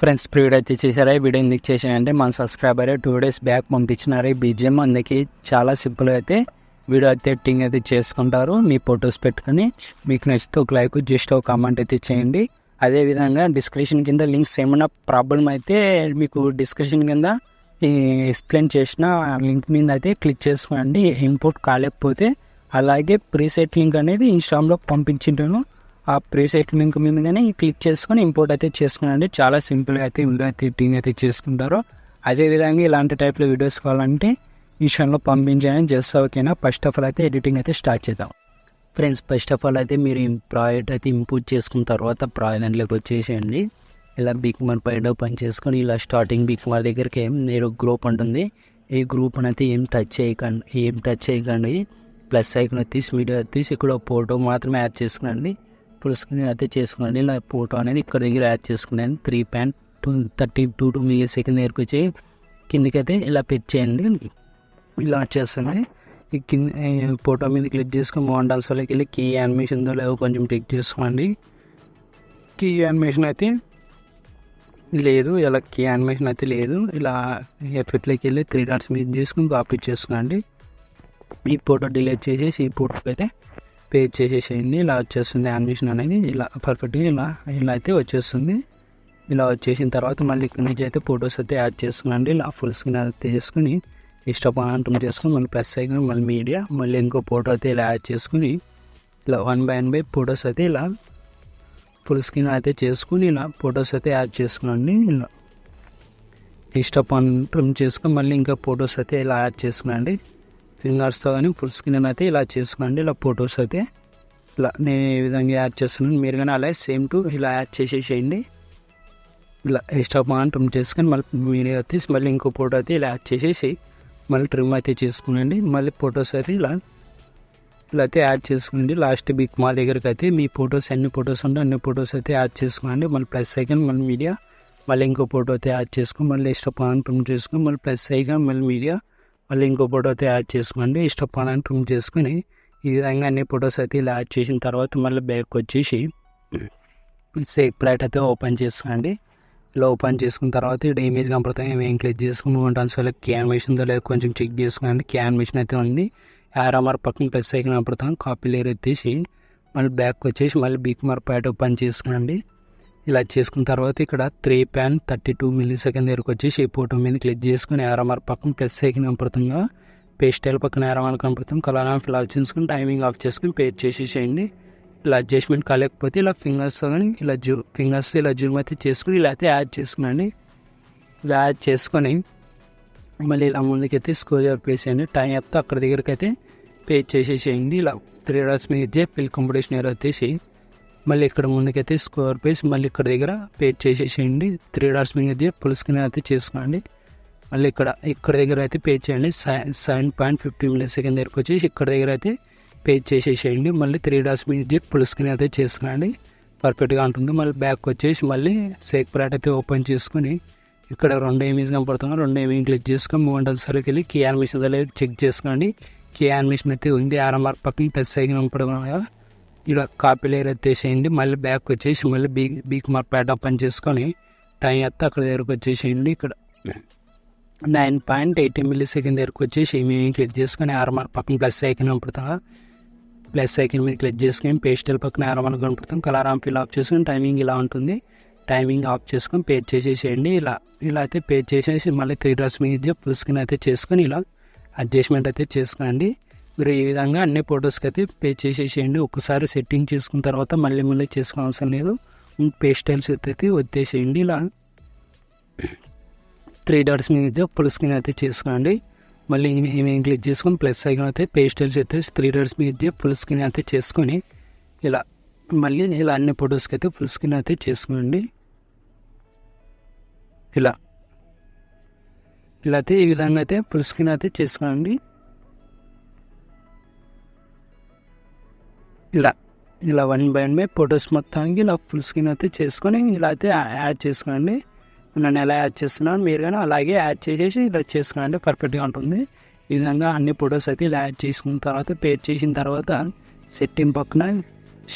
Friends video అయితే చేశారా? ఈ వీడియో ఎందుకు చేశానంటే మన సబ్స్క్రైబర్ 2 days బ్యాక్ పంపించినారు ఈ బీజిఎం. అందుకే చాలా సింపుల్గా అయితే వీడియో అయితే ఎడిటింగ్ అయితే చేసుకుంటారు. మీ ఫొటోస్ పెట్టుకొని మీకు నచ్చితే ఒక లైక్, జస్ట్ ఒక కామెంట్ అయితే చేయండి. అదేవిధంగా డిస్క్రిప్షన్ కింద లింక్స్ ఏమైనా ప్రాబ్లం అయితే మీకు డిస్క్రిప్షన్ కింద ఎక్స్ప్లెయిన్ చేసిన లింక్ మీద అయితే క్లిక్ చేసుకోండి. ఇంపోర్ట్ కాలేకపోతే అలాగే ప్రీసెట్ లింక్ అనేది ఇన్స్టాగ్రామ్లో పంపించింటాను. ఆ ప్రీసెట్ లింక్ మీద కానీ క్లిక్ చేసుకొని ఇంపోర్ట్ అయితే చేసుకునండి. చాలా సింపుల్గా అయితే వీడియో అయితే ఎడిటింగ్ అయితే చేసుకుంటారు. అదేవిధంగా ఇలాంటి టైప్లో వీడియోస్ కావాలంటే ఇన్స్టాగ్రామ్లో పంపించాలని చేస్తా. ఓకేనా? ఫస్ట్ ఆఫ్ ఆల్ అయితే ఎడిటింగ్ అయితే స్టార్ట్ చేద్దాం. ఫ్రెండ్స్ ఫస్ట్ ఆఫ్ ఆల్ అయితే మీరు ప్రాజెక్ట్ అయితే ఇంపోర్ట్ చేసుకున్న తర్వాత దాంట్లోకి వచ్చేసేయండి. ఇలా బిగ్ మార్ పైన పని చేసుకొని ఇలా స్టార్టింగ్ బిగ్ మార్ దగ్గరికి మీరు గ్రూప్ ఉంటుంది. ఈ గ్రూప్ అయితే ఏం టచ్ చేయకండి. ప్లస్ ఐకాన్ తీసి వీడియో తీసి ఇక్కడ ఫోటో మాత్రమే యాడ్ చేసుకునండి. ఫుల్ స్క్రీన్ అయితే చేసుకునండి. ఇలా ఫోటో అనేది ఇక్కడ దగ్గర యాడ్ చేసుకున్నాను. 3.32 millisecond దగ్గరకు వచ్చి కిందకైతే ఇలా పెట్ చేయండి. ఇలా వచ్చేస్తుంది. ఈ కింద ఫోటో మీద క్లిక్ చేసుకొని మోడల్స్లోకి వెళ్ళి కీ యానిమేషన్తో లేవో కొంచెం క్లిక్ చేసుకోండి. కీ యానిమేషన్ అయితే లేదు, ఇలా కీ యానిమేషన్ అయితే లేదు. ఇలా ఎఫెక్ట్లోకి వెళ్ళి 3 dots మీద చేసుకుని కాపీ చేసుకోండి. ఈ ఫోటో డిలీట్ చేసేసి ఈ ఫోటోకి అయితే పేజ్ చేసేసేయండి. ఇలా వచ్చేస్తుంది యానిమేషన్ అనేది. ఇలా పర్ఫెక్ట్గా ఇలా అయితే వచ్చేస్తుంది. ఇలా వచ్చేసిన తర్వాత మళ్ళీ ఇక్కడ నుంచి అయితే ఫొటోస్ అయితే యాడ్ చేసుకోండి. ఇలా ఫుల్ స్క్రీన్ అయితే చేసుకుని ఇష్టపడంటం చేసుకుని మళ్ళీ ప్లస్ ఐకాన్, మళ్ళీ మీడియా, మళ్ళీ ఇంకో ఫోటో అయితే ఇలా యాడ్ చేసుకుని ఇలా 1/1 ఫొటోస్ అయితే ఇలా ఫుల్ స్క్రీన్ అయితే చేసుకుని ఇలా ఫొటోస్ అయితే యాడ్ చేసుకోండి. ఇలా ఇష్టపడం చేసుకుని మళ్ళీ ఇంకా ఫొటోస్ అయితే ఇలా యాడ్ చేసుకోండి. ఫింగర్స్తో కానీ ఫుల్ స్క్రీన్ అయితే ఇలా చేసుకోండి. ఇలా ఫొటోస్ అయితే ఇలా నేను ఏ విధంగా యాడ్ చేస్తున్నాను మీరు కానీ అలాగే సేమ్ టు ఇలా యాడ్ చేసేసేయండి. ఇలా ఇష్టపడం చేసుకొని మళ్ళీ వీడియో తీసి మళ్ళీ ఇంకో ఫోటో అయితే ఇలా యాడ్ చేసేసి మళ్ళీ ట్రిమ్ అయితే చేసుకునండి. మళ్ళీ ఫొటోస్ అయితే ఇలా అయితే యాడ్ చేసుకోండి. లాస్ట్ బిగ్ మా దగ్గరికి అయితే మీ ఫొటోస్ ఎన్ని ఫొటోస్ ఉంటే అన్ని ఫొటోస్ అయితే యాడ్ చేసుకోండి. మళ్ళీ ప్లస్ ఐకాన్, మళ్ళీ మీడియా, మళ్ళీ ఇంకో ఫోటో అయితే యాడ్ చేసుకొని మళ్ళీ ఇష్టపడం చేసుకొని మళ్ళీ ప్లస్ ఐకాన్, మళ్ళీ మీడియా, మళ్ళీ ఇంకో ఫోటో అయితే యాడ్ చేసుకోండి. ఇష్టపడాలని ట్రిమ్ చేసుకొని ఈ విధంగా అన్ని ఫొటోస్ అయితే ఇలా యాడ్ చేసిన తర్వాత మళ్ళీ బ్యాక్ వచ్చేసి సేక్ ప్లాట్ అయితే ఓపెన్ చేసుకోండి. ఇలా ఓపెన్ చేసుకున్న తర్వాత ఇక్కడ ఇమేజ్ కనపడతాయి. ఏం క్లిక్ చేసుకుని ఉంటాను. సో కీ యానిమేషన్తో లేదు కొంచెం చెక్ చేసుకోండి. కీ యానిమేషన్ అయితే ఉంది. ఆర్ఆర్ఆర్ పక్కన ప్లస్ ఐకాన్ కనపడతాం. కాపీ లేయర్ ఎత్తేసి మళ్ళీ బ్యాక్ వచ్చేసి మళ్ళీ బిగ్ మార్ ప్యాట్ ఓపెన్ చేసుకోండి. ఇలా చేసుకున్న తర్వాత ఇక్కడ 3.32 millisecond దగ్గరకు వచ్చేసి ఈ ఫోటో మీద క్లిక్ చేసుకుని ఆర్ఆర్ఆర్ పక్కన ప్లస్ ఐకాన్ కనపడుతుందా, పేస్టైల్ పక్కన ఆర్ఆర్ఆర్ కనపడుతుంది. కలర్ ఆఫ్ ఇలా చేసుకుని టైమింగ్ ఆఫ్ చేసుకుని పేజ్ చేసేసేయండి. ఇలా అడ్జస్ట్మెంట్ కాలేకపోతే ఇలా ఫింగర్స్ కానీ ఇలా ఫింగర్స్ ఇలా జూమ్ అయితే చేసుకుని ఇలా అయితే యాడ్ చేసుకునండి. ఇలా యాడ్ చేసుకొని మళ్ళీ ఇలా ముందుకైతే స్క్రోల్ చేసేయండి. టైం అయితే అక్కడ దగ్గరికి అయితే పేజ్ చేసేసేయండి. ఇలా 3 dots మీద ఫిల్ కాంపిటీషన్ ఏరో వచ్చేసి మళ్ళీ ఇక్కడ ముందుకైతే స్కోర్ పేజ్ మళ్ళీ ఇక్కడ దగ్గర పేజ్ చేసేసేయండి. 3 dots మీద ఫుల్ స్క్రీన్ అయితే చేసుకోండి. మళ్ళీ ఇక్కడ దగ్గర అయితే పేజ్ చేయండి. 7.50 millisecond దగ్గరకు వచ్చేసి ఇక్కడ దగ్గర అయితే పేజ్ చేసేసేయండి. మళ్ళీ 3 dots మీద ఫుల్ స్క్రీన్ అయితే చేసుకోండి. పర్ఫెక్ట్గా ఉంటుంది. మళ్ళీ బ్యాక్ వచ్చేసి మళ్ళీ సేక్ ప్లాట్ అయితే ఓపెన్ చేసుకుని ఇక్కడ 2 ఇమేజ్ కనపడుతున్నాయి. 2 ఇమేజ్ క్లిక్ చేసుకొని మోడల్స్లోకి వెళ్ళి కీ యానిమేషన్ లేదు చెక్ చేసుకోండి. కీ యానిమేషన్ అయితే ఉంది. ఆర్ఆర్ఆర్ పక్కన ప్లస్ ఐకాన్ కనపడుతున్నాయి. ఇలా కాపీ లేయర్ ఎత్తేసేయండి. మళ్ళీ బ్యాక్ వచ్చేసి మళ్ళీ బిగ్ మార్ ప్యాడ్ ఓపెన్ చేసుకొని టైం అయితే అక్కడ దగ్గరకు వచ్చేసేయండి. ఇక్కడ 9.80 millisecond దగ్గరకు వచ్చేసి మేము క్లిక్ చేసుకొని ఆర్ఆర్ఆర్ పక్కన ప్లస్ ఐకాన్ కనపడుతుంది. ప్లస్ ఐకాన్ మీద క్లిక్ చేసుకొని పేస్టల్ పక్కన ఆర్ఆర్ఆర్ కనపడుతుంది. కలర్ ఆఫ్ ఇలా ఆఫ్ చేసుకొని టైమింగ్ ఇలా ఉంటుంది. టైమింగ్ ఆఫ్ చేసుకొని పేజ్ చేసేసేయండి. ఇలా అయితే పేజ్ చేసేసి మళ్ళీ 3 dots మీద ఫుల్ స్క్రీన్ అయితే చేసుకొని ఇలా అడ్జస్ట్మెంట్ అయితే చేసుకోండి. మీరు ఈ విధంగా అన్ని ఫొటోస్కి అయితే పేజ్ చేసేసేయండి. ఒకసారి సెట్టింగ్ చేసుకున్న తర్వాత మళ్ళీ చేసుకోవాల్సిన అవసరం లేదు. పేస్టైల్స్ అయితే వచ్చేసేయండి. ఇలా 3 dots మీద ఫుల్ స్క్రీన్ అయితే చేసుకోండి. మళ్ళీ ఏమేమి క్లిక్ చేసుకొని ప్లస్ ఐకాన్ అయితే పేస్టైల్స్ అయితే 3 dots మీద ఫుల్ స్క్రీన్ అయితే చేసుకొని ఇలా మళ్ళీ ఇలా అన్ని ఫొటోస్కి అయితే ఫుల్ స్క్రీన్ అయితే చేసుకోండి. ఇలా అయితే ఈ విధంగా అయితే ఫుల్ స్క్రీన్ అయితే చేసుకోండి. ఇలా 1/1 ఫొటోస్ మొత్తానికి ఇలా ఫుల్ స్క్రీన్ అయితే చేసుకొని ఇలా అయితే యాడ్ చేసుకోండి. నన్ను ఎలా యాడ్ చేస్తున్నాను మీరు కానీ అలాగే యాడ్ చేసేసి ఇలా చేసుకోండి. పర్ఫెక్ట్గా ఉంటుంది. ఈ విధంగా అన్ని ఫొటోస్ అయితే ఇలా యాడ్ చేసుకున్న తర్వాత పేజ్ చేసిన తర్వాత సెట్టింగ్ పక్కన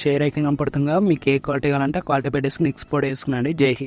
షేర్ ఐకాన్ కనపడుతుంది. మీకు ఏ క్వాలిటీ కావాలంటే క్వాలిటీ పెట్టేసుకుని ఎక్స్పోర్ట్ చేసుకున్నాండి. జై హింద్.